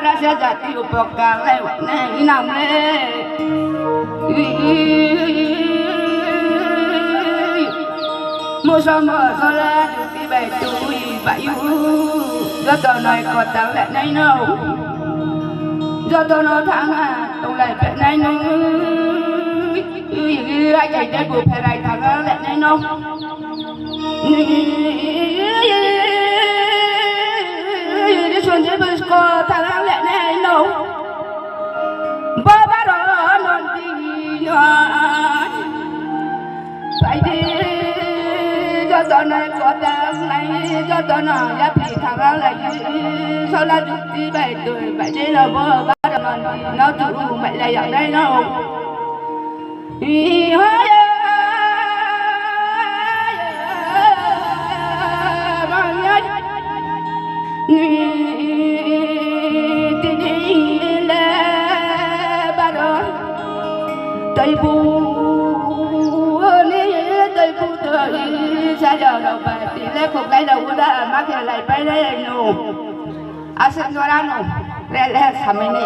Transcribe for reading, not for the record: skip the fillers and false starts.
ra sẽ giặt tiêu bọc cả lại này nằm lên mua sao mà sao ra được cái bài tôi bài do tao nói có tao lại này đâu do tao nói thằng tao lại phải này nó ai chạy đến buộc phải lại thằng lại này nó đi xuống dưới bờ có thằng lại này nó ba ba đó non đi phải đi cho tao này có tao này cho tao nói giá trị thằng lại sau là chụp đi bảy tuổi bảy đi là bơ ba đàn nó chủ mày lại ở đây nó tây bu tây bu tới xa giờ đâu phải thì lấy cuộc đây đâu có đã mắc cái lại bay đây nụ à xin cho ra nụ lấy lấy xăm này